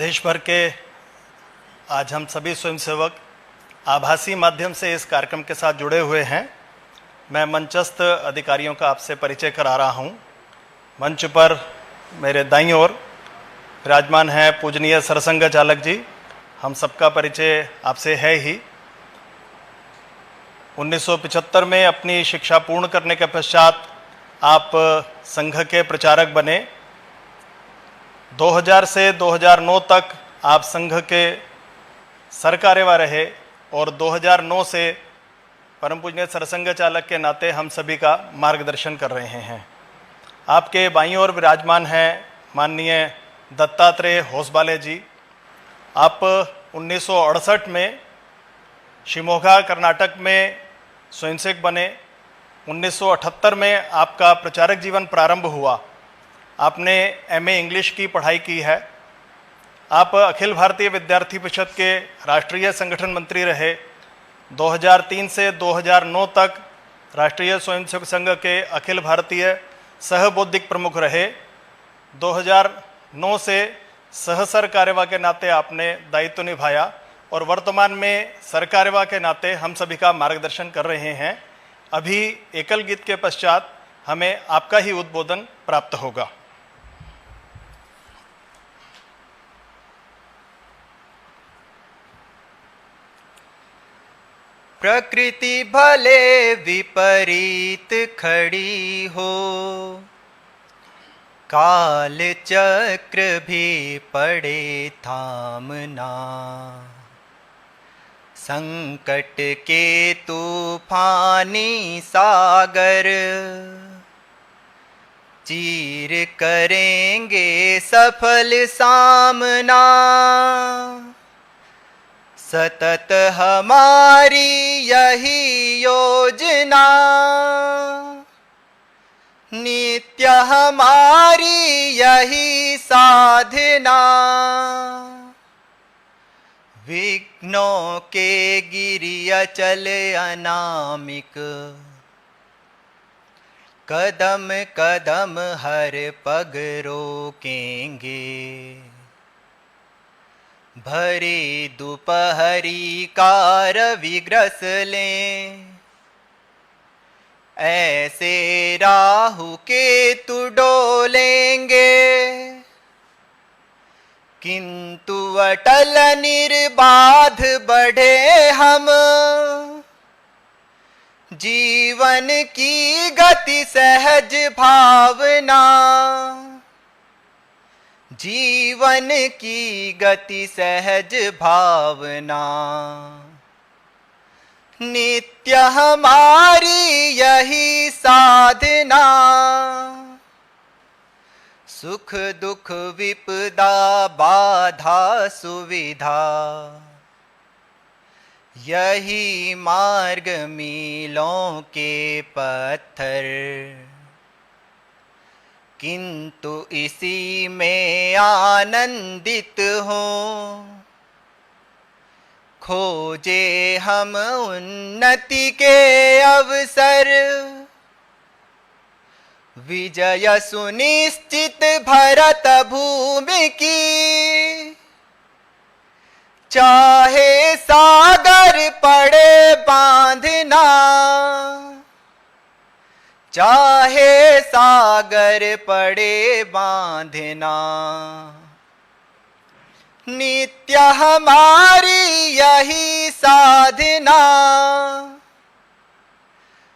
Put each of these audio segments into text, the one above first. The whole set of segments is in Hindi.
देश भर के आज हम सभी स्वयंसेवक आभासी माध्यम से इस कार्यक्रम के साथ जुड़े हुए हैं। मैं मंचस्थ अधिकारियों का आपसे परिचय करा रहा हूं। मंच पर मेरे दाईं ओर विराजमान है पूजनीय सरसंघ चालक जी। हम सबका परिचय आपसे है ही। 1975 में अपनी शिक्षा पूर्ण करने के पश्चात आप संघ के प्रचारक बने। 2000 से 2009 तक आप संघ के सरकार्यवाह रहे और 2009 से परम पूजनीय सरसंघ चालक के नाते हम सभी का मार्गदर्शन कर रहे हैं। आपके बाईं ओर विराजमान हैं माननीय दत्तात्रेय होसबाले जी। आप 1968 में शिमोगा कर्नाटक में स्वयंसेवक बने। 1978 में आपका प्रचारक जीवन प्रारंभ हुआ। आपने एमए इंग्लिश की पढ़ाई की है। आप अखिल भारतीय विद्यार्थी परिषद के राष्ट्रीय संगठन मंत्री रहे। 2003 से 2009 तक राष्ट्रीय स्वयंसेवक संघ के अखिल भारतीय सह बौद्धिक प्रमुख रहे। 2009 से सह सरकार्यवाह के नाते आपने दायित्व निभाया और वर्तमान में सरकार्यवाह के नाते हम सभी का मार्गदर्शन कर रहे हैं। अभी एकल गीत के पश्चात हमें आपका ही उद्बोधन प्राप्त होगा। प्रकृति भले विपरीत खड़ी हो, काल चक्र भी पड़े थामना। संकट के तूफानी सागर चीर करेंगे सफल सामना। सतत हमारी यही योजना, नित्य हमारी यही साधना। विघ्नों के गिरिया चले अनामिक, कदम कदम हर पग रोकेंगे। भरी दोपहरी का रवि ग्रस लें, ऐसे राहु केतु डोलेंगे। किंतु अटल निर्बाध बढ़े हम, जीवन की गति सहज भावना। जीवन की गति सहज भावना, नित्य हमारी यही साधना। सुख दुख विपदा बाधा सुविधा, यही मार्ग मीलों के पत्थर। किंतु इसी में आनंदित हो, खोजे हम उन्नति के अवसर। विजय सुनिश्चित भरत भूमि की, चाहे सागर पड़े बांधना। चाहे सागर पड़े बांधना, नित्य हमारी यही साधना।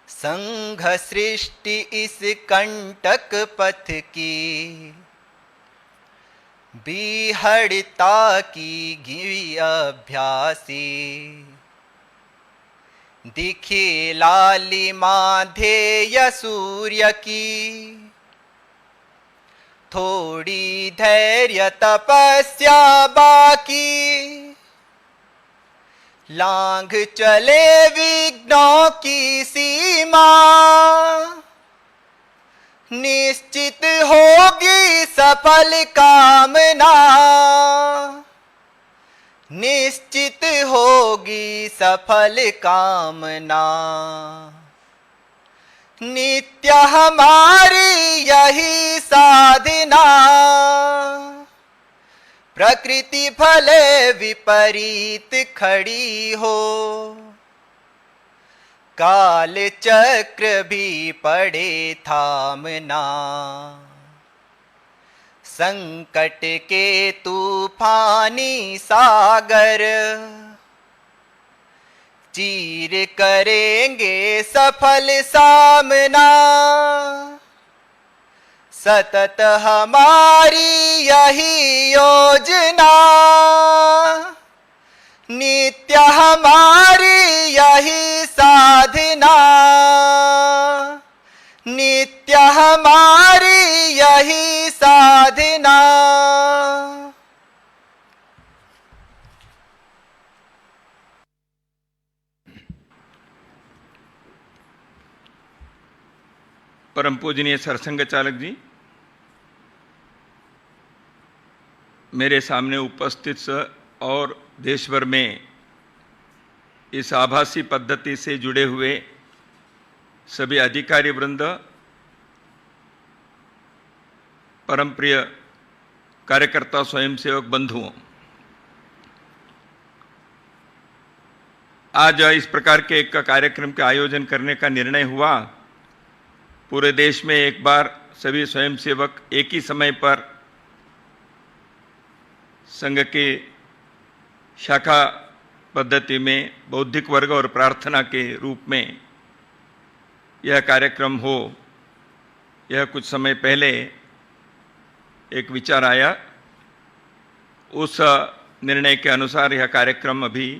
संघ सृष्टि इस कंटक पथ की, बिहड़ता की गिरी अभ्यासी। दिखे लालिमा ध्येय सूर्य की, थोड़ी धैर्य तपस्या बाकी। लांघ चले विघ्नों की सीमा, निश्चित होगी सफल कामना। निश्चित होगी सफल कामना। नित्य हमारी यही साधना। प्रकृति भले विपरीत खड़ी हो, काल चक्र भी पड़े थामना, संकट के तूफानी सागर चीर करेंगे सफल सामना। सतत हमारी यही योजना, नित्य हमारी यही साधना, नित्य हमारी यही साधना। परम पूजनीय सरसंघ चालक जी, मेरे सामने उपस्थित और देश भर में इस आभासी पद्धति से जुड़े हुए सभी अधिकारी वृंद, परम प्रिय कार्यकर्ता स्वयंसेवक बंधुओं, आज इस प्रकार के एक कार्यक्रम के आयोजन करने का निर्णय हुआ। पूरे देश में एक बार सभी स्वयंसेवक एक ही समय पर संघ के शाखा पद्धति में बौद्धिक वर्ग और प्रार्थना के रूप में यह कार्यक्रम हो, यह कुछ समय पहले एक विचार आया। उस निर्णय के अनुसार यह कार्यक्रम अभी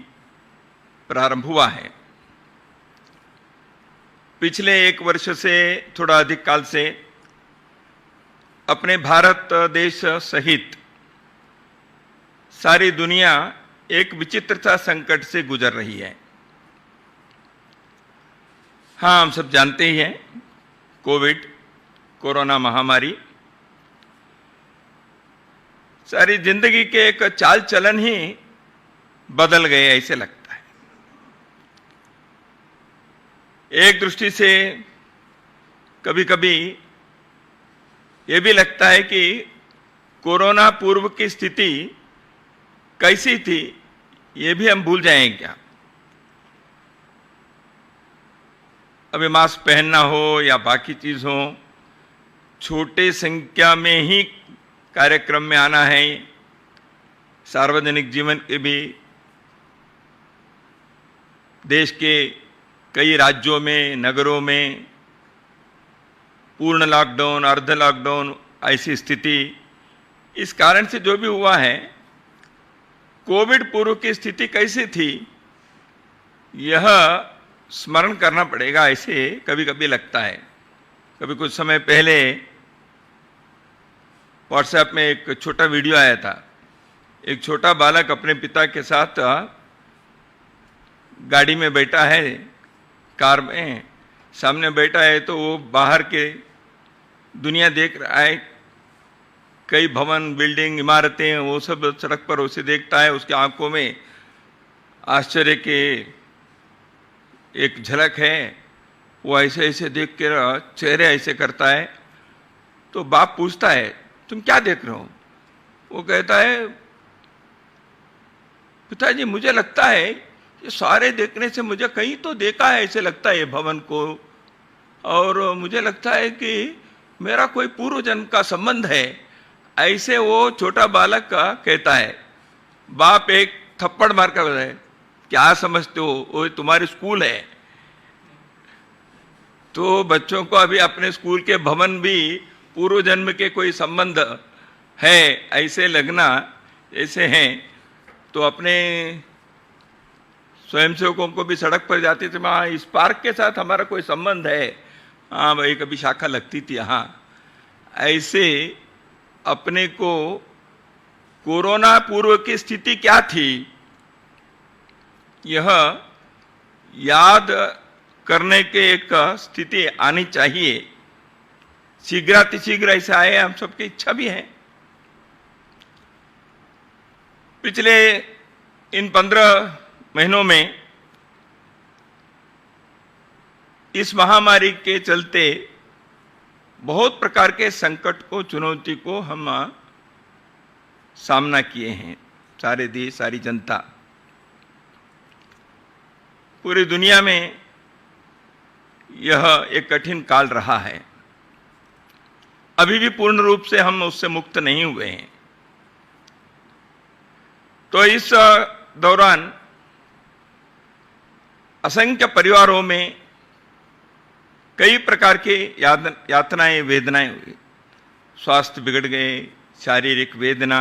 प्रारंभ हुआ है। पिछले एक वर्ष से थोड़ा अधिक काल से अपने भारत देश सहित सारी दुनिया एक विचित्रता संकट से गुजर रही है। हाँ, हम सब जानते ही हैं, कोरोना महामारी सारी जिंदगी के एक चाल चलन ही बदल गए ऐसे लगता है। एक दृष्टि से कभी कभी ये भी लगता है कि कोरोना पूर्व की स्थिति कैसी थी ये भी हम भूल जाएं क्या। अभी मास्क पहनना हो या बाकी चीज हो, छोटे संख्या में ही कार्यक्रम में आना है। सार्वजनिक जीवन के भी देश के कई राज्यों में, नगरों में पूर्ण लॉकडाउन, अर्ध लॉकडाउन ऐसी स्थिति। इस कारण से जो भी हुआ है, कोविड पूर्व की स्थिति कैसी थी यह स्मरण करना पड़ेगा, ऐसे कभी कभी लगता है। कभी कुछ समय पहले व्हाट्सएप में एक छोटा वीडियो आया था। एक छोटा बालक अपने पिता के साथ गाड़ी में बैठा है, कार में सामने बैठा है, तो वो बाहर के दुनिया देख रहा है। कई भवन, बिल्डिंग, इमारतें, वो सब सड़क पर उसे देखता है। उसकी आंखों में आश्चर्य के एक झलक है। वो ऐसे ऐसे देख के चेहरे ऐसे करता है। तो बाप पूछता है, तुम क्या देख रहे हो? वो कहता है, पिताजी मुझे लगता है ये सारे देखने से मुझे कहीं तो देखा है ऐसे लगता है ये भवन को, और मुझे लगता है कि मेरा कोई पूर्व जन्म का संबंध है, ऐसे वो छोटा बालक का कहता है। बाप एक थप्पड़ मारकर बताए, क्या समझते हो, वो तुम्हारी स्कूल है। तो बच्चों को अभी अपने स्कूल के भवन भी पूर्व जन्म के कोई संबंध है ऐसे लगना ऐसे हैं। तो अपने स्वयंसेवकों को भी सड़क पर जाते थे, हाँ इस पार्क के साथ हमारा कोई संबंध है, हाँ भाई कभी शाखा लगती थी यहाँ। ऐसे अपने को कोरोना पूर्व की स्थिति क्या थी यह याद करने के एक स्थिति आनी चाहिए। शीघ्रातिशीघ्र ऐसे आए, हम सबकी इच्छा भी है। पिछले इन 15 महीनों में इस महामारी के चलते बहुत प्रकार के संकट को, चुनौती को हम सामना किए हैं, सारे देश, सारी जनता। पूरी दुनिया में यह एक कठिन काल रहा है। अभी भी पूर्ण रूप से हम उससे मुक्त नहीं हुए हैं। तो इस दौरान असंख्य परिवारों में कई प्रकार के यातनाएं, वेदनाएं हुई। स्वास्थ्य बिगड़ गए, शारीरिक वेदना,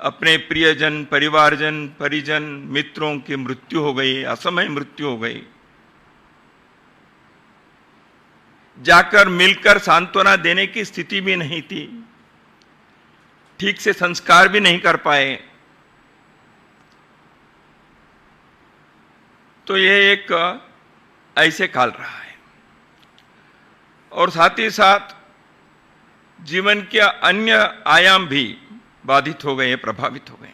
अपने प्रियजन, परिवारजन, परिजन, मित्रों की मृत्यु हो गई, असमय मृत्यु हो गई। जाकर मिलकर सांत्वना देने की स्थिति भी नहीं थी, ठीक से संस्कार भी नहीं कर पाए। तो यह एक ऐसे काल रहा है। और साथ ही साथ जीवन के अन्य आयाम भी बाधित हो गए, प्रभावित हो गए।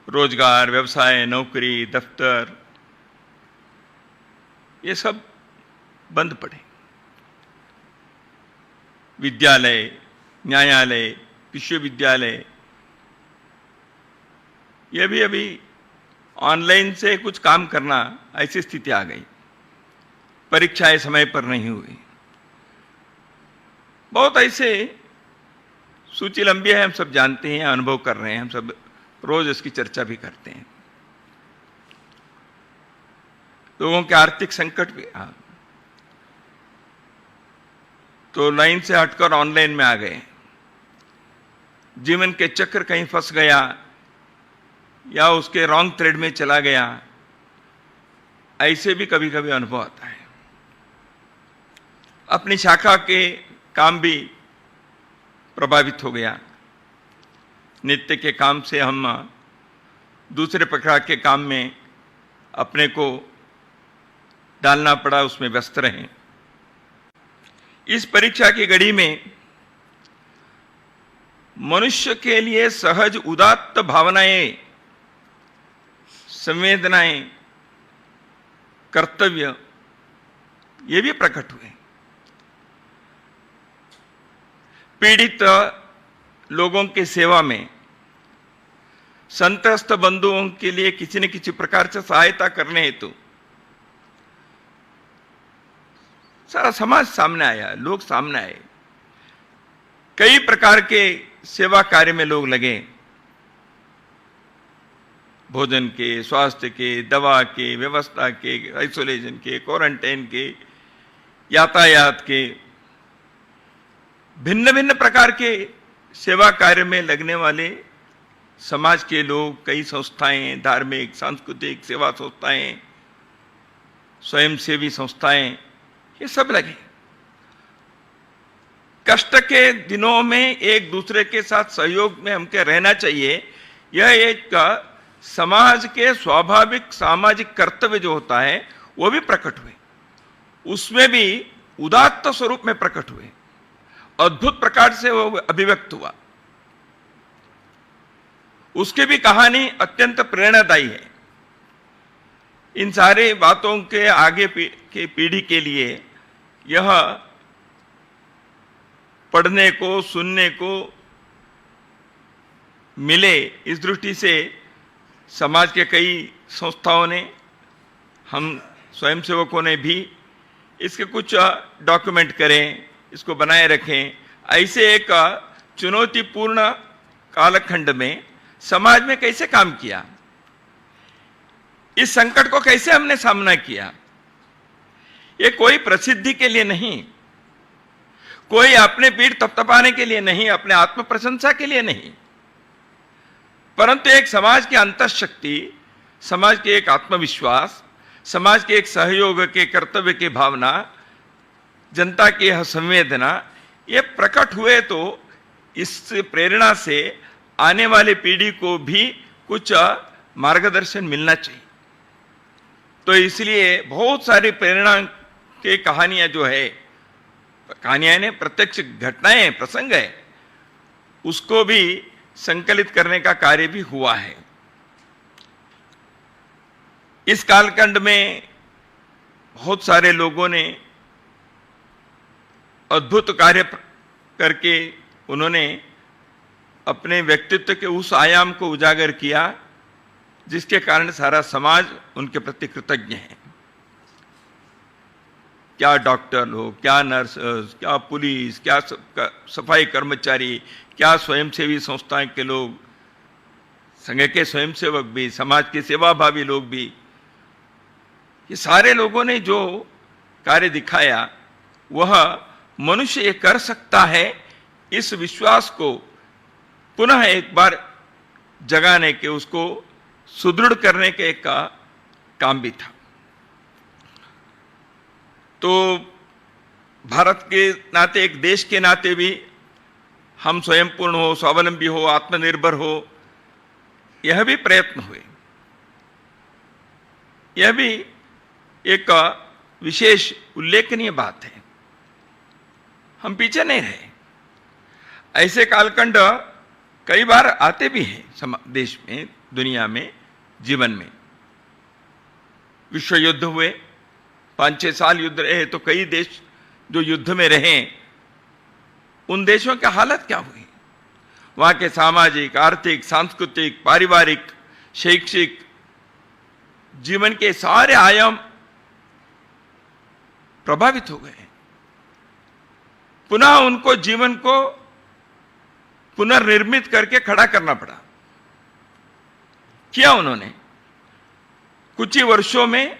रोजगार, व्यवसाय, नौकरी, दफ्तर, ये सब बंद पड़े। विद्यालय, न्यायालय, विश्वविद्यालय, ये भी अभी ऑनलाइन से कुछ काम करना, ऐसी स्थिति आ गई। परीक्षाएं समय पर नहीं हुई। बहुत ऐसे, सूची लंबी है, हम सब जानते हैं, अनुभव कर रहे हैं, हम सब रोज इसकी चर्चा भी करते हैं। लोगों के आर्थिक संकट भी तो लाइन से हटकर ऑनलाइन में आ गए। जीवन के चक्र कहीं फंस गया या उसके रॉन्ग थ्रेड में चला गया, ऐसे भी कभी कभी अनुभव आता है। अपनी शाखा के काम भी प्रभावित हो गया। नित्य के काम से हम दूसरे प्रकार के काम में अपने को डालना पड़ा, उसमें व्यस्त रहे। इस परीक्षा की घड़ी में मनुष्य के लिए सहज उदात्त भावनाएं, संवेदनाएं, कर्तव्य, ये भी प्रकट हुए। पीड़ित लोगों की सेवा में, संतस्त बंधुओं के लिए किसी न किसी प्रकार से सहायता करने हेतु सारा समाज सामने आया, लोग सामने आए। कई प्रकार के सेवा कार्य में लोग लगे। भोजन के, स्वास्थ्य के, दवा के, व्यवस्था के, आइसोलेशन के, क्वारंटाइन के, यातायात के, भिन्न भिन्न प्रकार के सेवा कार्य में लगने वाले समाज के लोग, कई संस्थाएं, धार्मिक, सांस्कृतिक सेवा संस्थाएं, स्वयंसेवी संस्थाएं, ये सब लगे। कष्ट के दिनों में एक दूसरे के साथ सहयोग में हमके रहना चाहिए। यह एक समाज के स्वाभाविक सामाजिक कर्तव्य जो होता है वो भी प्रकट हुए, उसमें भी उदात्त स्वरूप में प्रकट हुए, अद्भुत प्रकार से वो अभिव्यक्त हुआ। उसकी भी कहानी अत्यंत प्रेरणादायी है। इन सारे बातों के आगे की पीढ़ी के लिए यह पढ़ने को, सुनने को मिले, इस दृष्टि से समाज के कई संस्थाओं ने, हम स्वयंसेवकों ने भी इसके कुछ डॉक्यूमेंट करें, इसको बनाए रखें। ऐसे एक चुनौतीपूर्ण कालखंड में समाज में कैसे काम किया, इस संकट को कैसे हमने सामना किया। ये कोई प्रसिद्धि के लिए नहीं, कोई अपने पीठ थपथपाने के लिए नहीं, अपने आत्म प्रशंसा के लिए नहीं, परंतु एक समाज की अंतःशक्ति, समाज के एक आत्मविश्वास, समाज के एक सहयोग के कर्तव्य की भावना, जनता की यह संवेदना, ये प्रकट हुए। तो इस प्रेरणा से आने वाली पीढ़ी को भी कुछ मार्गदर्शन मिलना चाहिए। तो इसलिए बहुत सारी प्रेरणा की कहानियां जो है, कहानियां ने प्रत्यक्ष घटनाएं, प्रसंग है, उसको भी संकलित करने का कार्य भी हुआ है। इस कालखंड में बहुत सारे लोगों ने अद्भुत कार्य करके उन्होंने अपने व्यक्तित्व के उस आयाम को उजागर किया जिसके कारण सारा समाज उनके प्रति कृतज्ञ है। क्या डॉक्टर हो, क्या नर्स, क्या पुलिस, क्या सफाई कर्मचारी, क्या स्वयंसेवी संस्थाएं के लोग, संघ के स्वयंसेवक भी, समाज के सेवाभावी लोग भी, ये सारे लोगों ने जो कार्य दिखाया वह मनुष्य ये कर सकता है, इस विश्वास को पुनः एक बार जगाने के, उसको सुदृढ़ करने के का काम भी था। तो भारत के नाते, एक देश के नाते भी हम स्वयंपूर्ण हो, स्वावलंबी हो, आत्मनिर्भर हो, यह भी प्रयत्न हुए। यह भी एक विशेष उल्लेखनीय बात है। हम पीछे नहीं रहे। ऐसे कालखंड कई बार आते भी हैं देश में, दुनिया में, जीवन में। विश्व युद्ध हुए, 5-6 साल युद्ध रहे, तो कई देश जो युद्ध में रहे, उन देशों की हालत क्या हुई? वहां के सामाजिक, आर्थिक, सांस्कृतिक, पारिवारिक, शैक्षिक जीवन के सारे आयाम प्रभावित हो गए। पुनः उनको जीवन को पुनर्निर्मित करके खड़ा करना पड़ा। किया उन्होंने। कुछ ही वर्षों में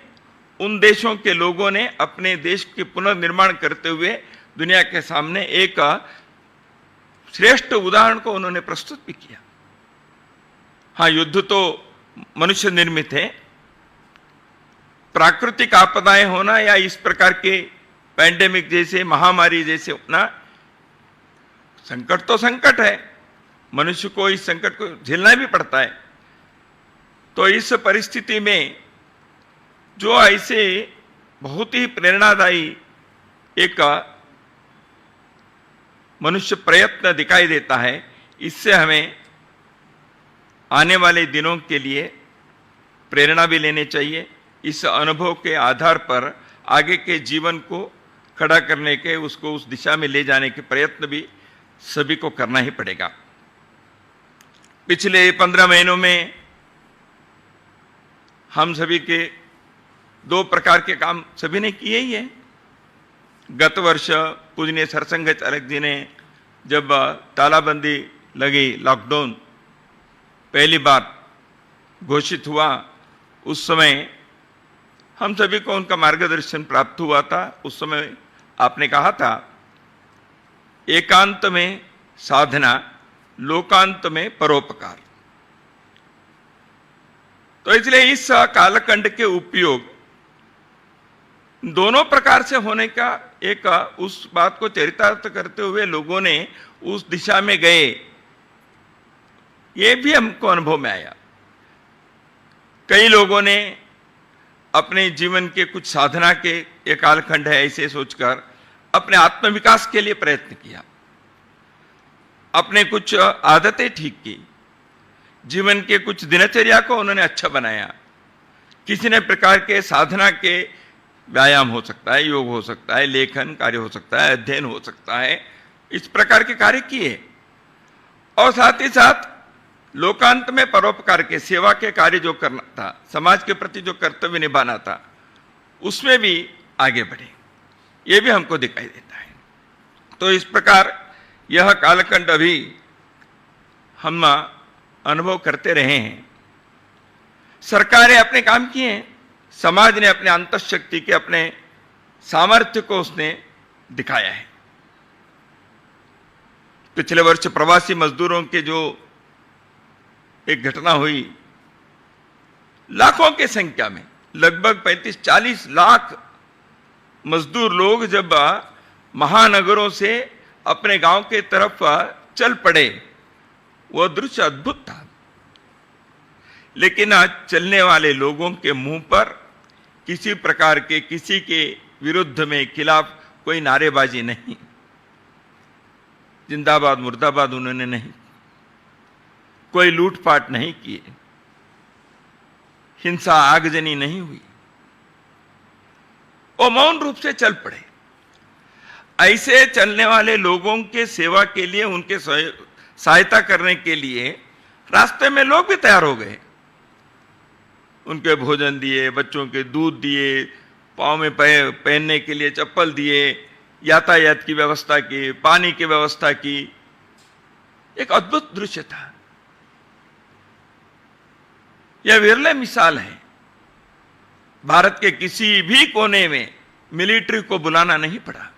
उन देशों के लोगों ने अपने देश के पुनर्निर्माण करते हुए दुनिया के सामने एक श्रेष्ठ उदाहरण को उन्होंने प्रस्तुत भी किया। हाँ, युद्ध तो मनुष्य निर्मित है। प्राकृतिक आपदाएं होना या इस प्रकार के पैंडेमिक जैसे, महामारी जैसे होना, संकट तो संकट है। मनुष्य को इस संकट को झेलना भी पड़ता है। तो इस परिस्थिति में जो ऐसे बहुत ही प्रेरणादायी एक मनुष्य प्रयत्न दिखाई देता है, इससे हमें आने वाले दिनों के लिए प्रेरणा भी लेनी चाहिए। इस अनुभव के आधार पर आगे के जीवन को खड़ा करने के, उसको उस दिशा में ले जाने के प्रयत्न भी सभी को करना ही पड़ेगा। पिछले 15 महीनों में हम सभी के 2 प्रकार के काम सभी ने किए ही है। गत वर्ष पूजनीय सरसंघ चालक जी ने जब तालाबंदी लगी, लॉकडाउन पहली बार घोषित हुआ, उस समय हम सभी को उनका मार्गदर्शन प्राप्त हुआ था। उस समय आपने कहा था, एकांत में साधना, लोकांत में परोपकार। तो इसलिए इस कालखंड के उपयोग दोनों प्रकार से होने का एक उस बात को चरितार्थ करते हुए लोगों ने उस दिशा में गए, ये भी हमको अनुभव में आया। कई लोगों ने अपने जीवन के कुछ साधना के एक कालखंड है ऐसे सोचकर अपने आत्मविकास के लिए प्रयत्न किया, अपने कुछ आदतें ठीक की, जीवन के कुछ दिनचर्या को उन्होंने अच्छा बनाया। किसी ने प्रकार के साधना के व्यायाम हो सकता है, योग हो सकता है, लेखन कार्य हो सकता है, अध्ययन हो सकता है, इस प्रकार के कार्य किए। और साथ ही साथ लोकांत में परोपकार के, सेवा के कार्य जो करना था, समाज के प्रति जो कर्तव्य निभाना था, उसमें भी आगे बढ़े। ये भी हमको दिखाई देता है। तो इस प्रकार यह कालखंड अभी हम अनुभव करते रहे हैं। सरकारें अपने काम किए हैं, समाज ने अपने अंतःशक्ति के, अपने सामर्थ्य को उसने दिखाया है। पिछले वर्ष प्रवासी मजदूरों के जो एक घटना हुई, लाखों की संख्या में, लगभग 35-40 लाख मजदूर लोग जब महानगरों से अपने गांव के तरफ चल पड़े, वह दृश्य अद्भुत था। लेकिन आज चलने वाले लोगों के मुंह पर किसी प्रकार के, किसी के विरुद्ध में, खिलाफ कोई नारेबाजी नहीं, जिंदाबाद मुर्दाबाद उन्होंने नहीं, कोई लूटपाट नहीं किए, हिंसा आगजनी नहीं हुई, वो मौन रूप से चल पड़े। ऐसे चलने वाले लोगों के सेवा के लिए, उनके सहायता करने के लिए रास्ते में लोग भी तैयार हो गए। उनके भोजन दिए, बच्चों के दूध दिए, पाँव में पहनने के लिए चप्पल दिए, यातायात की व्यवस्था की, पानी की व्यवस्था की। एक अद्भुत दृश्य था। यह विरले मिसाल है। भारत के किसी भी कोने में मिलिट्री को बुलाना नहीं पड़ा।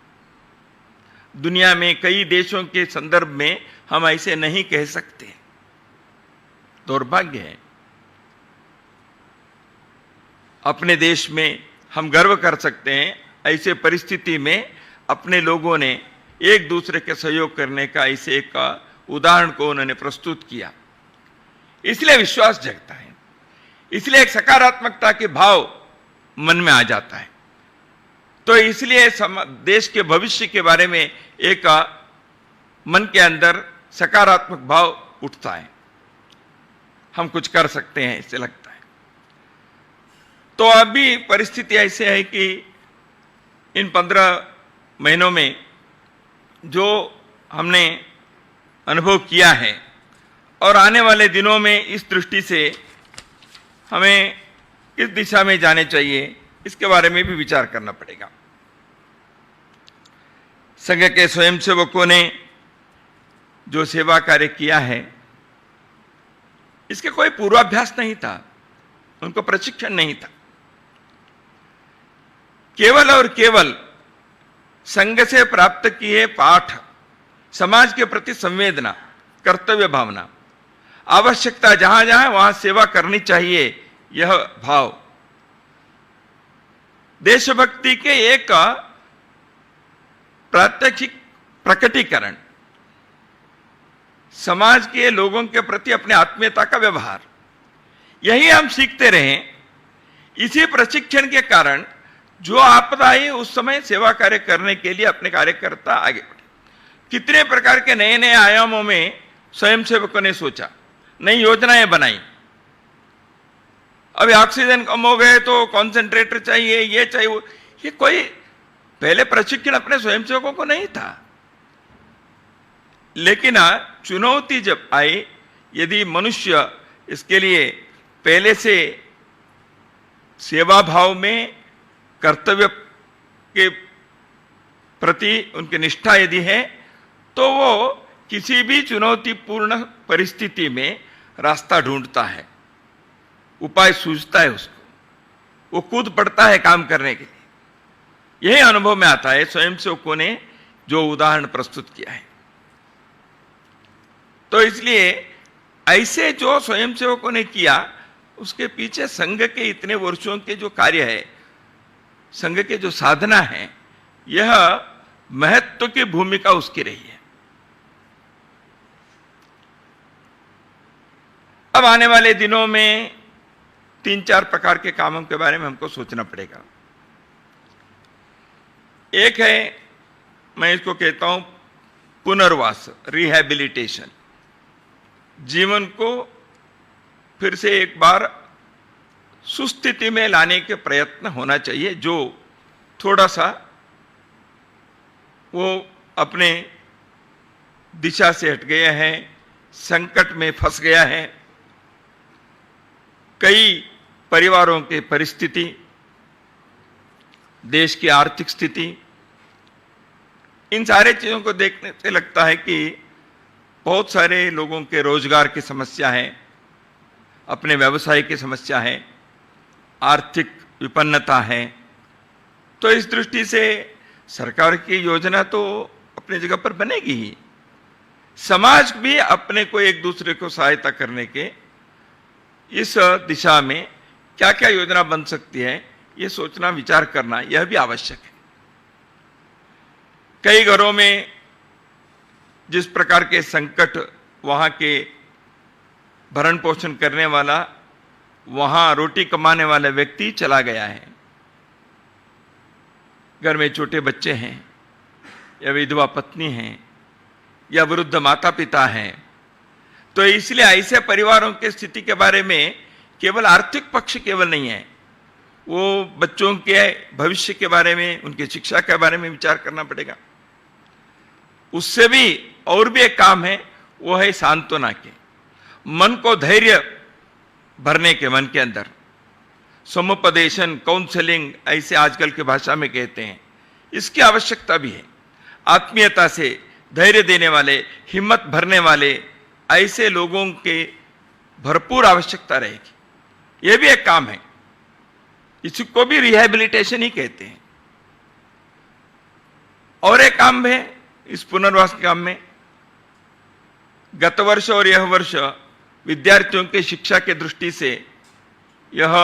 दुनिया में कई देशों के संदर्भ में हम ऐसे नहीं कह सकते। दुर्भाग्य है। अपने देश में हम गर्व कर सकते हैं। ऐसे परिस्थिति में अपने लोगों ने एक दूसरे के सहयोग करने का ऐसे एक उदाहरण को उन्होंने प्रस्तुत किया। इसलिए विश्वास जगता है, इसलिए एक सकारात्मकता के भाव मन में आ जाता है। तो इसलिए देश के भविष्य के बारे में एक मन के अंदर सकारात्मक भाव उठता है। हम कुछ कर सकते हैं ऐसे लगता है। तो अभी परिस्थिति ऐसे है कि इन 15 महीनों में जो हमने अनुभव किया है और आने वाले दिनों में इस दृष्टि से हमें किस दिशा में जाने चाहिए, इसके बारे में भी विचार करना पड़ेगा। संघ के स्वयंसेवकों ने जो सेवा कार्य किया है, इसके कोई पूर्वाभ्यास नहीं था, उनको प्रशिक्षण नहीं था। केवल और केवल संघ से प्राप्त किए पाठ, समाज के प्रति संवेदना, कर्तव्य भावना, आवश्यकता जहां जहां वहां सेवा करनी चाहिए, यह भाव, देशभक्ति के एक प्रात्यक्षिक प्रकटीकरण, समाज के लोगों के प्रति अपने आत्मीयता का व्यवहार, यही हम सीखते रहे। इसी प्रशिक्षण के कारण जो आपदा आई, उस समय सेवा कार्य करने के लिए अपने कार्यकर्ता आगे बढ़े। कितने प्रकार के नए नए आयामों में स्वयंसेवकों ने सोचा, नई योजनाएं बनाई। अभी ऑक्सीजन कम हो गए तो कॉन्सेंट्रेटर चाहिए, ये चाहिए, वो। ये कोई पहले प्रशिक्षण अपने स्वयंसेवकों को नहीं था। लेकिन चुनौती जब आई, यदि मनुष्य इसके लिए पहले से सेवा भाव में, कर्तव्य के प्रति उनकी निष्ठा यदि है, तो वो किसी भी चुनौतीपूर्ण परिस्थिति में रास्ता ढूंढता है, उपाय सूझता है उसको, वो कूद पड़ता है काम करने के लिए। यही अनुभव में आता है स्वयंसेवकों ने जो उदाहरण प्रस्तुत किया है। तो इसलिए ऐसे जो स्वयंसेवकों ने किया, उसके पीछे संघ के इतने वर्षों के जो कार्य है, संघ के जो साधना है, यह महत्व की भूमिका उसकी रही है। अब आने वाले दिनों में 3-4 प्रकार के कामों के बारे में हमको सोचना पड़ेगा। एक है, मैं इसको कहता हूं पुनर्वास, रिहैबिलिटेशन। जीवन को फिर से एक बार सुस्थिति में लाने के प्रयत्न होना चाहिए। जो थोड़ा सा वो अपने दिशा से हट गया है, संकट में फंस गया है, कई परिवारों की परिस्थिति, देश की आर्थिक स्थिति, इन सारे चीजों को देखने से लगता है कि बहुत सारे लोगों के रोजगार की समस्या है, अपने व्यवसाय की समस्या है, आर्थिक विपन्नता है। तो इस दृष्टि से सरकार की योजना तो अपनी जगह पर बनेगी ही। समाज भी अपने को एक दूसरे को सहायता करने के इस दिशा में क्या क्या योजना बन सकती है, ये सोचना, विचार करना, यह भी आवश्यक है। कई घरों में जिस प्रकार के संकट, वहां के भरण पोषण करने वाला, वहां रोटी कमाने वाला व्यक्ति चला गया है, घर में छोटे बच्चे हैं, या विधवा पत्नी हैं, या वृद्ध माता पिता हैं, तो इसलिए ऐसे परिवारों की स्थिति के बारे में केवल आर्थिक पक्ष केवल नहीं है, वो बच्चों के भविष्य के बारे में, उनकी शिक्षा के बारे में विचार करना पड़ेगा। उससे भी और भी एक काम है, वो है सांत्वना के, मन को धैर्य भरने के, मन के अंदर समुपदेशन, काउंसलिंग ऐसे आजकल की भाषा में कहते हैं, इसकी आवश्यकता भी है। आत्मीयता से धैर्य देने वाले, हिम्मत भरने वाले ऐसे लोगों के भरपूर आवश्यकता रहेगी। यह भी एक काम है, इसको भी रिहैबिलिटेशन ही कहते हैं। और एक काम है इस पुनर्वास के काम में, गत वर्ष और यह वर्ष विद्यार्थियों के शिक्षा के दृष्टि से यह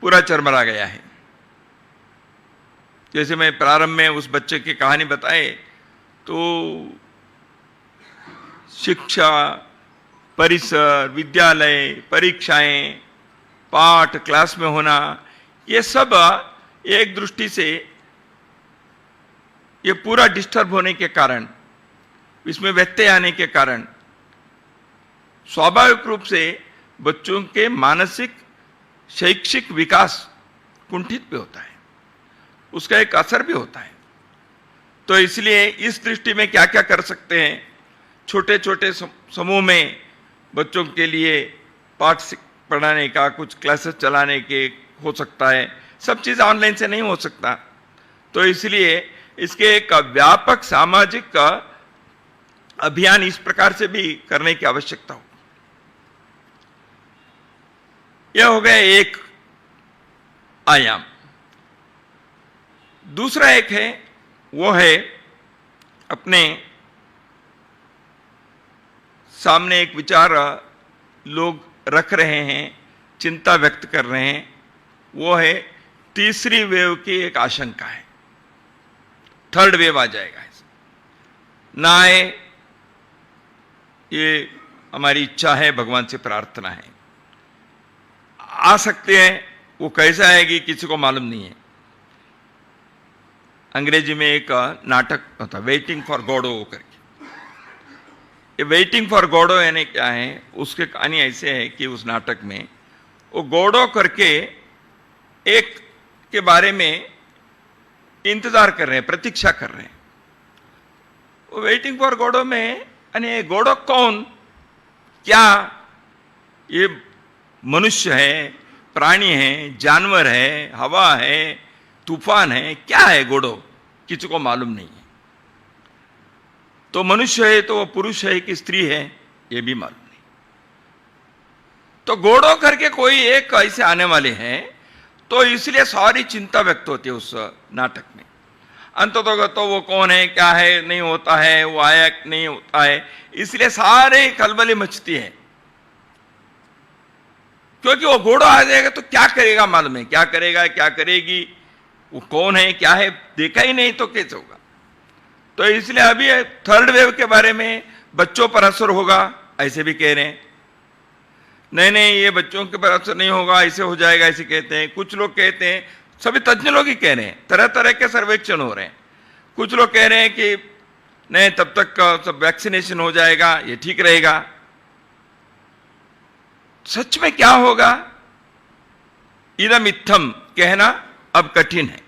पूरा चरमरा गया है। जैसे मैं प्रारंभ में उस बच्चे की कहानी बताए, तो शिक्षा, परिसर, विद्यालय, परीक्षाएं, पाठ क्लास में होना, ये सब एक दृष्टि से ये पूरा डिस्टर्ब होने के कारण, इसमें व्यत्यय आने के कारण स्वाभाविक रूप से बच्चों के मानसिक शैक्षिक विकास कुंठित भी होता है, उसका एक असर भी होता है। तो इसलिए इस दृष्टि में क्या क्या कर सकते हैं, छोटे छोटे समूह में बच्चों के लिए पाठ पढ़ाने का, कुछ क्लासेस चलाने के हो सकता है। सब चीज़ ऑनलाइन से नहीं हो सकता, तो इसलिए इसके एक व्यापक सामाजिक अभियान इस प्रकार से भी करने की आवश्यकता हो। यह हो गया एक आयाम। दूसरा एक है, वो है अपने सामने एक विचार लोग रख रहे हैं, चिंता व्यक्त कर रहे हैं, वो है तीसरी वेव की एक आशंका है, थर्ड वेव आ जाएगा। ना आए ये हमारी इच्छा है, भगवान से प्रार्थना है। आ सकते हैं, वो कैसे आएगी किसी को मालूम नहीं है। अंग्रेजी में एक नाटक होता, वेटिंग फॉर गॉडो करके। ये वेटिंग फॉर गॉडो यानी क्या है, उसके कहानी ऐसे है कि उस नाटक में वो गॉडो करके एक के बारे में इंतजार कर रहे हैं, प्रतीक्षा कर रहे हैं। वो वेटिंग फॉर गॉडो में यानी गॉडो कौन, क्या ये मनुष्य है, प्राणी है, जानवर है, हवा है, तूफान है, क्या है गॉडो, किसी को मालूम नहीं है। तो मनुष्य है तो वो पुरुष है कि स्त्री है, ये भी मालूम नहीं। तो गॉडो करके कोई एक ऐसे आने वाले हैं, तो इसलिए सारी चिंता व्यक्त होती है उस नाटक में। अंततः तो वो कौन है, क्या है, नहीं होता है, वो आया नहीं होता है, इसलिए सारे खलबली मचती है। क्योंकि वो घोड़ा आ जाएगा तो क्या करेगा मालूम है, क्या करेगा, क्या करेगी, वो कौन है, क्या है, देखा ही नहीं तो कैसे होगा। तो इसलिए अभी थर्ड वेव के बारे में बच्चों पर असर होगा ऐसे भी कह रहे हैं। नहीं नहीं, ये बच्चों के पर असर नहीं होगा, ऐसे हो जाएगा ऐसे कहते हैं। कुछ लोग कहते हैं, सभी तज्ञ लोग ही कह रहे हैं, तरह तरह के सर्वेक्षण हो रहे हैं। कुछ लोग कह रहे हैं कि नहीं, तब तक सब वैक्सीनेशन हो जाएगा, ये ठीक रहेगा। सच में क्या होगा, इदम इत्थम कहना अब कठिन है,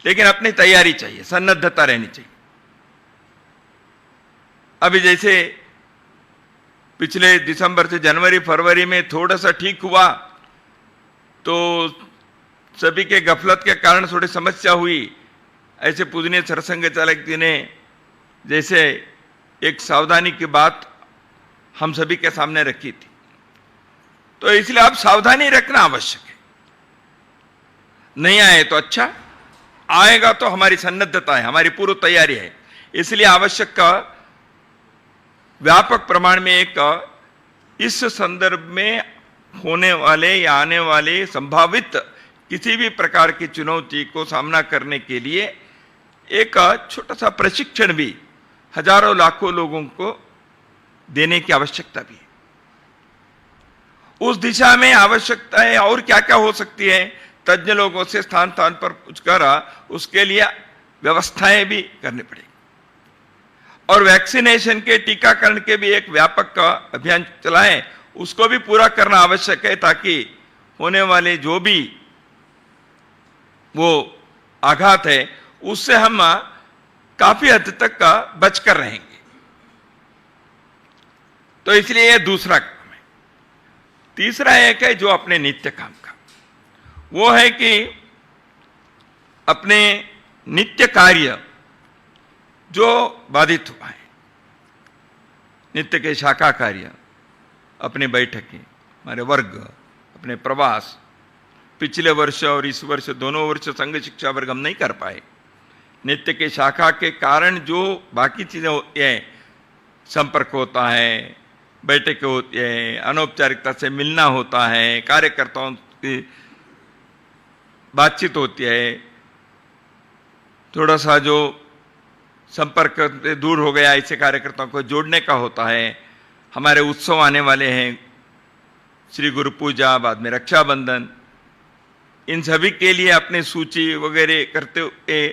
लेकिन अपनी तैयारी चाहिए, सन्नद्धता रहनी चाहिए। अभी जैसे पिछले दिसंबर से जनवरी फरवरी में थोड़ा सा ठीक हुआ, तो सभी के गफलत के कारण थोड़ी समस्या हुई। ऐसे पूजनीय सरसंघ चालक जी ने जैसे एक सावधानी की बात हम सभी के सामने रखी थी, तो इसलिए अब सावधानी रखना आवश्यक है। नहीं आए तो अच्छा, आएगा तो हमारी सन्नद्धता है, हमारी पूर्व तैयारी है। इसलिए आवश्यक व्यापक प्रमाण में एक इस संदर्भ में होने वाले या आने वाले संभावित किसी भी प्रकार की चुनौती को सामना करने के लिए एक छोटा सा प्रशिक्षण भी हजारों लाखों लोगों को देने की आवश्यकता भी है। उस दिशा में आवश्यकताएं और क्या क्या हो सकती है, तज्ञ लोगों से स्थान स्थान पर पूछकर उसके लिए व्यवस्थाएं भी करनी पड़ेगी। और वैक्सीनेशन के, टीकाकरण के भी एक व्यापक अभियान चलाएं, उसको भी पूरा करना आवश्यक है, ताकि होने वाले जो भी वो आघात है उससे हम काफी हद तक बचकर रहेंगे। तो इसलिए यह दूसरा काम है। तीसरा एक है जो अपने नित्य काम का, वो है कि अपने नित्य कार्य जो बाधित हुआ है, नित्य के शाखा कार्य, अपने बैठकें, हमारे वर्ग, अपने प्रवास, पिछले वर्ष और इस वर्ष दोनों वर्ष संघ शिक्षा वर्ग हम नहीं कर पाए। नित्य के शाखा के कारण जो बाकी चीजें होती हैं, संपर्क होता है, बैठकें होती है, अनौपचारिकता से मिलना होता है, कार्यकर्ताओं की बातचीत होती है, थोड़ा सा जो संपर्क से दूर हो गया ऐसे कार्यकर्ताओं को जोड़ने का होता है। हमारे उत्सव आने वाले हैं, श्री गुरु पूजा, बाद में रक्षाबंधन, इन सभी के लिए अपनी सूची वगैरह करते हुए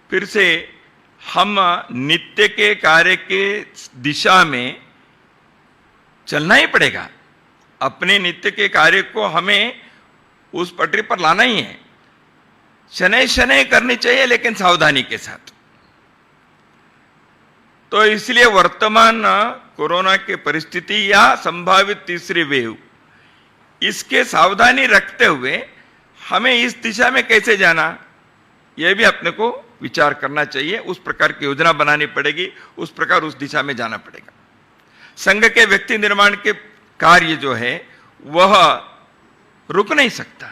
फिर से हम नित्य के कार्य के दिशा में चलना ही पड़ेगा। अपने नित्य के कार्य को हमें उस पटरी पर लाना ही है। शनै शनै करनी चाहिए, लेकिन सावधानी के साथ। तो इसलिए वर्तमान कोरोना की परिस्थिति या संभावित तीसरी वेव, इसके सावधानी रखते हुए हमें इस दिशा में कैसे जाना, यह भी अपने को विचार करना चाहिए। उस प्रकार की योजना बनानी पड़ेगी, उस प्रकार उस दिशा में जाना पड़ेगा। संघ के व्यक्ति निर्माण के कार्य जो है वह रुक नहीं सकता।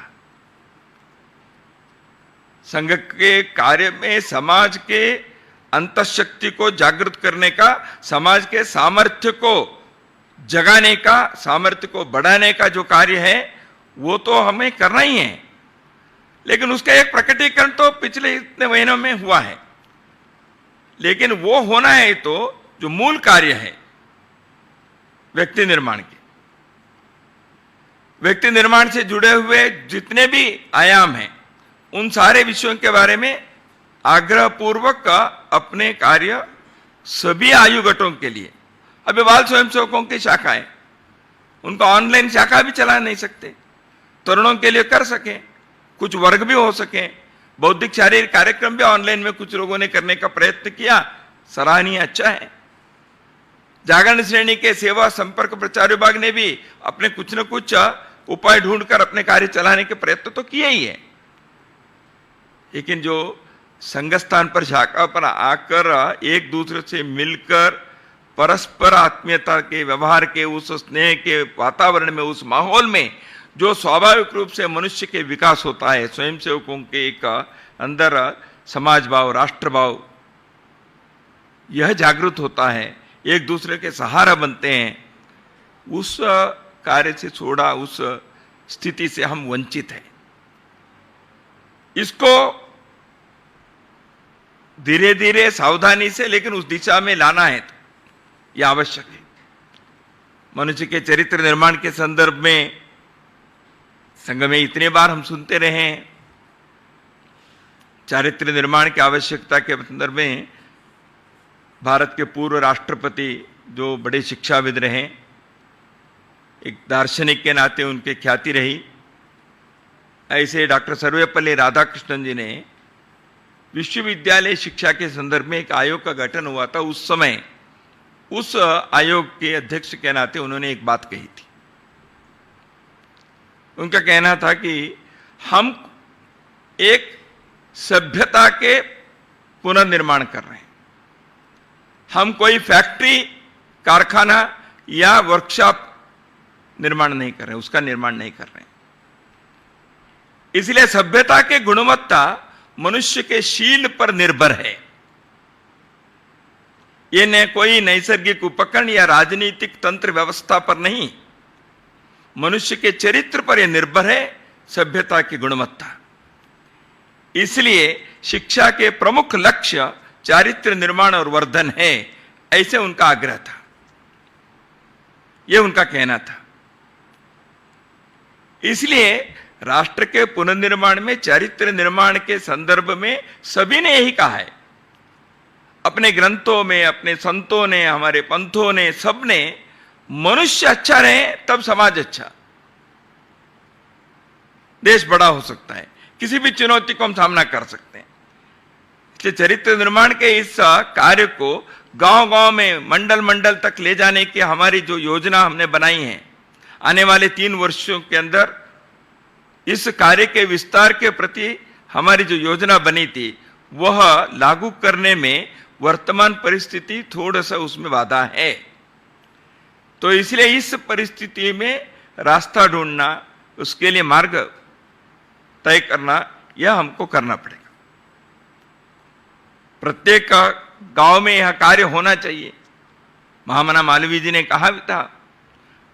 संघ के कार्य में समाज के अंतःशक्ति को जागृत करने का, समाज के सामर्थ्य को जगाने का, सामर्थ्य को बढ़ाने का जो कार्य है वो तो हमें करना ही है। लेकिन उसका एक प्रकटीकरण तो पिछले इतने महीनों में हुआ है, लेकिन वो होना है तो जो मूल कार्य है व्यक्ति निर्माण के, व्यक्ति निर्माण से जुड़े हुए जितने भी आयाम हैं, उन सारे विषयों के बारे में आग्रह पूर्वक अपने कार्य सभी आयु गटों के लिए, अभी बाल स्वयंसेवकों की शाखा है, उनका ऑनलाइन शाखा भी चला नहीं सकते, तरुणों के लिए कर सके, कुछ वर्ग भी हो सके, बौद्धिक शारीरिक कार्यक्रम भी ऑनलाइन में कुछ लोगों ने करने का प्रयत्न किया, सराहनीय, अच्छा है। जागरण श्रेणी के सेवा संपर्क प्रचार विभाग ने भी अपने कुछ न कुछ उपाय ढूंढकर अपने कार्य चलाने के प्रयत्न तो किए ही है। लेकिन जो संघ स्थान पर शाखा पर आकर एक दूसरे से मिलकर परस्पर आत्मीयता के, व्यवहार के, उस स्नेह के वातावरण में, उस माहौल में जो स्वाभाविक रूप से मनुष्य के विकास होता है, स्वयंसेवकों के एक अंदर समाज भाव, राष्ट्र भाव, यह जागृत होता है, एक दूसरे के सहारा बनते हैं, उस कार्य से छोड़ा, उस स्थिति से हम वंचित हैं। इसको धीरे धीरे सावधानी से लेकिन उस दिशा में लाना है, यह आवश्यक है। मनुष्य के चरित्र निर्माण के संदर्भ में संघ में इतने बार हम सुनते रहे हैं, चारित्र निर्माण की आवश्यकता के संदर्भ में भारत के पूर्व राष्ट्रपति जो बड़े शिक्षाविद रहे, एक दार्शनिक के नाते उनकी ख्याति रही, ऐसे डॉक्टर सर्वपल्ली राधाकृष्णन जी ने विश्वविद्यालय शिक्षा के संदर्भ में एक आयोग का गठन हुआ था। उस समय उस आयोग के अध्यक्ष के नाते उन्होंने एक बात कही थी। उनका कहना था कि हम एक सभ्यता के पुनर्निर्माण कर रहे हैं, हम कोई फैक्ट्री, कारखाना या वर्कशॉप निर्माण नहीं कर रहे हैं, उसका निर्माण नहीं कर रहे हैं। इसलिए सभ्यता के गुणवत्ता मनुष्य के शील पर निर्भर है। यह न कोई नैसर्गिक उपकरण या राजनीतिक तंत्र व्यवस्था पर नहीं, मनुष्य के चरित्र पर यह निर्भर है, सभ्यता की गुणवत्ता। इसलिए शिक्षा के प्रमुख लक्ष्य चारित्र निर्माण और वर्धन है, ऐसे उनका आग्रह था, यह उनका कहना था। इसलिए राष्ट्र के पुनर्निर्माण में चारित्र निर्माण के संदर्भ में सभी ने यही कहा है, अपने ग्रंथों में, अपने संतों ने, हमारे पंथों ने, सबने, मनुष्य अच्छा रहे तब समाज अच्छा, देश बड़ा हो सकता है, किसी भी चुनौती को हम सामना कर सकते हैं। चरित्र निर्माण के इस कार्य को गांव-गांव में, मंडल-मंडल तक ले जाने की हमारी जो योजना हमने बनाई है, आने वाले 3 वर्षों के अंदर इस कार्य के विस्तार के प्रति हमारी जो योजना बनी थी, वह लागू करने में वर्तमान परिस्थिति थोड़ा सा उसमें बाधा है। तो इसलिए इस परिस्थिति में रास्ता ढूंढना, उसके लिए मार्ग तय करना, यह हमको करना पड़ेगा। प्रत्येक गांव में यह कार्य होना चाहिए। महामना मालवीय जी ने कहा भी था,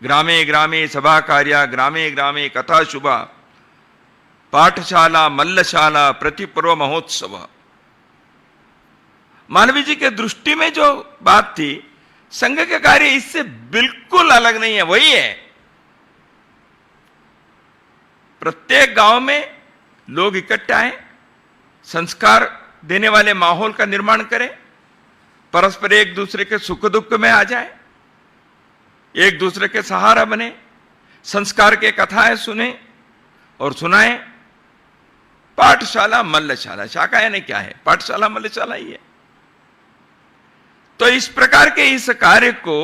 ग्रामे ग्रामे सभा कार्या, ग्रामे ग्रामे कथा शुभा, पाठशाला मल्लशाला प्रतिपर्व महोत्सव। मालवीय जी के दृष्टि में जो बात थी, संघ के कार्य इससे बिल्कुल अलग नहीं है, वही है। प्रत्येक गांव में लोग इकट्ठा आए, संस्कार देने वाले माहौल का निर्माण करें, परस्पर एक दूसरे के सुख दुख में आ जाए, एक दूसरे के सहारा बने, संस्कार के कथाएं सुने और सुनाएं। पाठशाला मल्लशाला, शाखा यानी क्या है? पाठशाला मल्लशाला ही है। तो इस प्रकार के इस कार्य को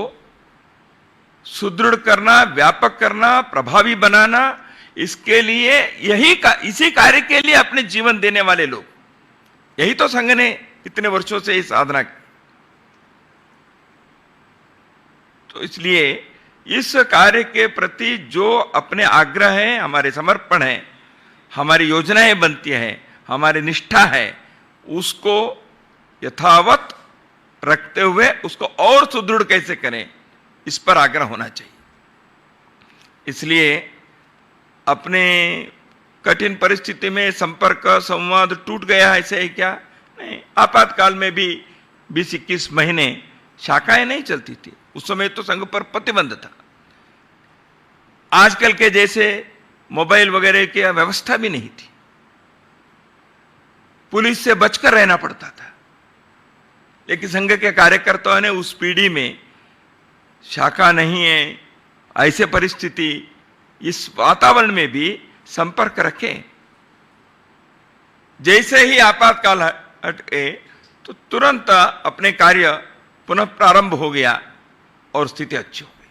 सुदृढ़ करना, व्यापक करना, प्रभावी बनाना, इसके लिए इसी कार्य के लिए अपने जीवन देने वाले लोग, यही तो संघ ने इतने वर्षों से इस साधना की। तो इसलिए इस कार्य के प्रति जो अपने आग्रह है, हमारे समर्पण है, हमारी योजनाएं बनती है, हमारी निष्ठा है, उसको यथावत रखते हुए उसको और सुदृढ़ कैसे करें, इस पर आग्रह होना चाहिए। इसलिए अपने कठिन परिस्थिति में संपर्क संवाद टूट गया, ऐसे ही क्या नहीं। आपातकाल में भी 20-21 महीने शाखाएं नहीं चलती थी, उस समय तो संघ पर प्रतिबंध था। आजकल के जैसे मोबाइल वगैरह की व्यवस्था भी नहीं थी, पुलिस से बचकर रहना पड़ता था। लेकिन संघ के कार्यकर्ताओं ने उस पीढ़ी में शाखा नहीं है, ऐसे परिस्थिति, इस वातावरण में भी संपर्क रखे। जैसे ही आपातकाल हटे तो तुरंत अपने कार्य पुनः प्रारंभ हो गया और स्थिति अच्छी हो गई।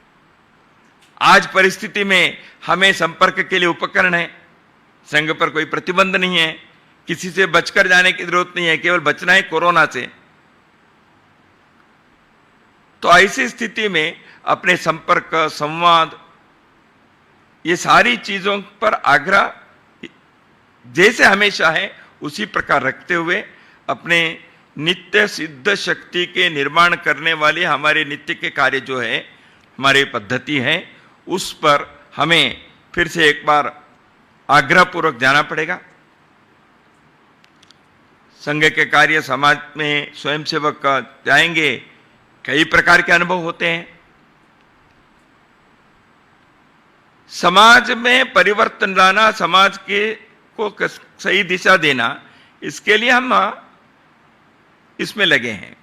आज परिस्थिति में हमें संपर्क के लिए उपकरण है, संघ पर कोई प्रतिबंध नहीं है, किसी से बचकर जाने की जरूरत नहीं है, केवल बचना है कोरोना से। तो ऐसी स्थिति में अपने संपर्क, संवाद, ये सारी चीजों पर आग्रह जैसे हमेशा है उसी प्रकार रखते हुए अपने नित्य सिद्ध शक्ति के निर्माण करने वाले हमारे नित्य के कार्य जो है, हमारी पद्धति है, उस पर हमें फिर से एक बार आग्रह पूर्वक जाना पड़ेगा। संघ के कार्य समाज में स्वयंसेवक जाएंगे, कई प्रकार के अनुभव होते हैं। समाज में परिवर्तन लाना, समाज के को सही दिशा देना, इसके लिए हम इसमें लगे हैं।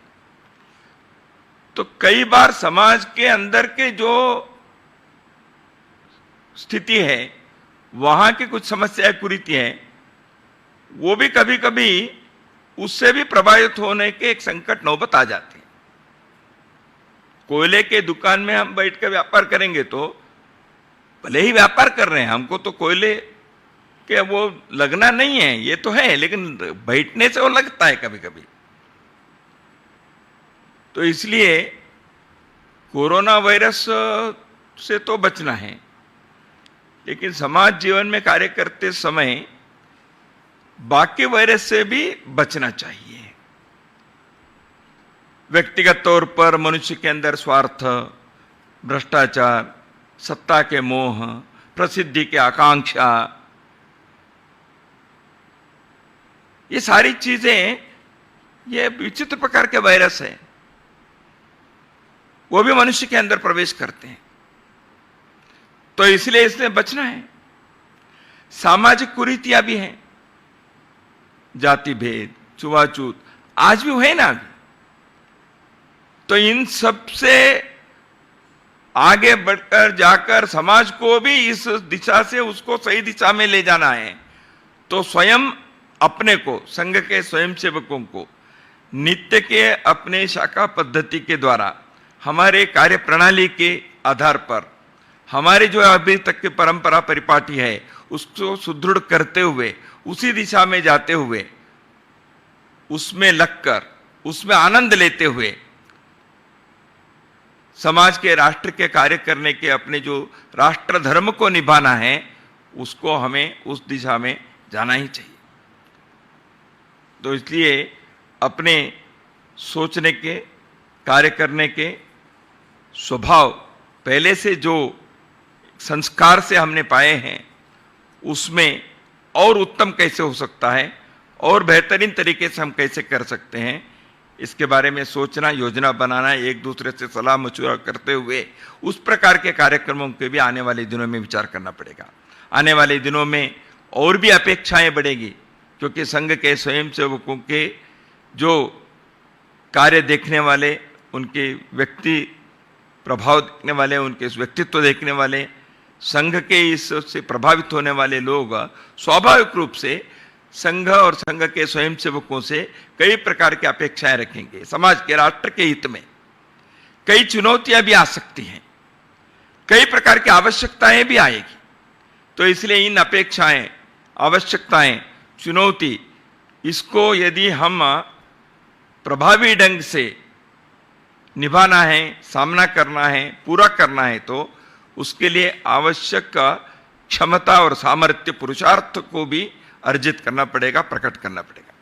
तो कई बार समाज के अंदर के जो स्थिति है, वहां की कुछ समस्याएं कुरीति हैं, वो भी कभी कभी उससे भी प्रभावित होने के एक संकट नौबत आ जाती है। कोयले के दुकान में हम बैठकर व्यापार करेंगे तो भले ही व्यापार कर रहे हैं, हमको तो कोयले के वो लगना नहीं है, ये तो है, लेकिन बैठने से वो लगता है कभी कभी। तो इसलिए कोरोना वायरस से तो बचना है, लेकिन समाज जीवन में कार्य करते समय बाकी वायरस से भी बचना चाहिए। व्यक्तिगत तौर पर मनुष्य के अंदर स्वार्थ, भ्रष्टाचार, सत्ता के मोह, प्रसिद्धि की आकांक्षा, ये सारी चीजें, ये विचित्र प्रकार के वायरस है, वो भी मनुष्य के अंदर प्रवेश करते हैं। तो इसलिए इससे बचना है। सामाजिक कुरीतियां भी हैं, जाति भेद, छुआछूत आज भी है ना। तो इन सब से आगे बढ़कर जाकर समाज को भी इस दिशा से उसको सही दिशा में ले जाना है। तो स्वयं अपने को, संघ के स्वयंसेवकों को नित्य के अपने शाखा पद्धति के द्वारा हमारे कार्य प्रणाली के आधार पर हमारे जो अभी तक की परंपरा परिपाटी है उसको सुदृढ़ करते हुए, उसी दिशा में जाते हुए, उसमें लगकर, उसमें आनंद लेते हुए समाज के, राष्ट्र के कार्य करने के, अपने जो राष्ट्र धर्म को निभाना है उसको हमें उस दिशा में जाना ही चाहिए। तो इसलिए अपने सोचने के, कार्य करने के स्वभाव पहले से जो संस्कार से हमने पाए हैं उसमें और उत्तम कैसे हो सकता है और बेहतरीन तरीके से हम कैसे कर सकते हैं, इसके बारे में सोचना, योजना बनाना, एक दूसरे से सलाह मशवरा करते हुए उस प्रकार के कार्यक्रमों के भी आने वाले दिनों में विचार करना पड़ेगा। आने वाले दिनों में और भी अपेक्षाएं बढ़ेगी, क्योंकि संघ के स्वयंसेवकों के जो कार्य देखने वाले, उनके व्यक्ति प्रभाव देखने वाले, उनके व्यक्तित्व देखने वाले, संघ के इससे प्रभावित होने वाले लोग स्वाभाविक रूप से संघ और संघ के स्वयंसेवकों से कई प्रकार की अपेक्षाएं रखेंगे। समाज के, राष्ट्र के हित में कई चुनौतियां भी आ सकती हैं, कई प्रकार की आवश्यकताएं भी आएगी। तो इसलिए इन अपेक्षाएं, आवश्यकताएं, चुनौती, इसको यदि हम प्रभावी ढंग से निभाना है, सामना करना है, पूरा करना है, तो उसके लिए आवश्यक क्षमता और सामर्थ्य, पुरुषार्थ को भी अर्जित करना पड़ेगा, प्रकट करना पड़ेगा।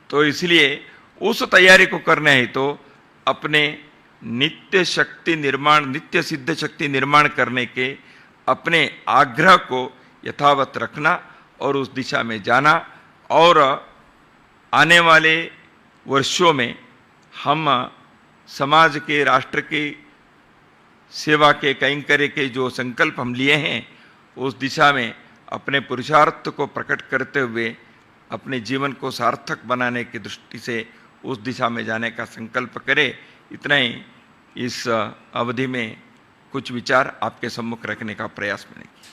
तो इसलिए उस तैयारी को करना है तो अपने नित्य शक्ति निर्माण, नित्य सिद्ध शक्ति निर्माण करने के अपने आग्रह को यथावत रखना और उस दिशा में जाना, और आने वाले वर्षों में हम समाज के, राष्ट्र की सेवा के, कैंकर्य के जो संकल्प हम लिए हैं उस दिशा में अपने पुरुषार्थ को प्रकट करते हुए अपने जीवन को सार्थक बनाने की दृष्टि से उस दिशा में जाने का संकल्प करें। इतना ही इस अवधि में कुछ विचार आपके सम्मुख रखने का प्रयास मैंने किया।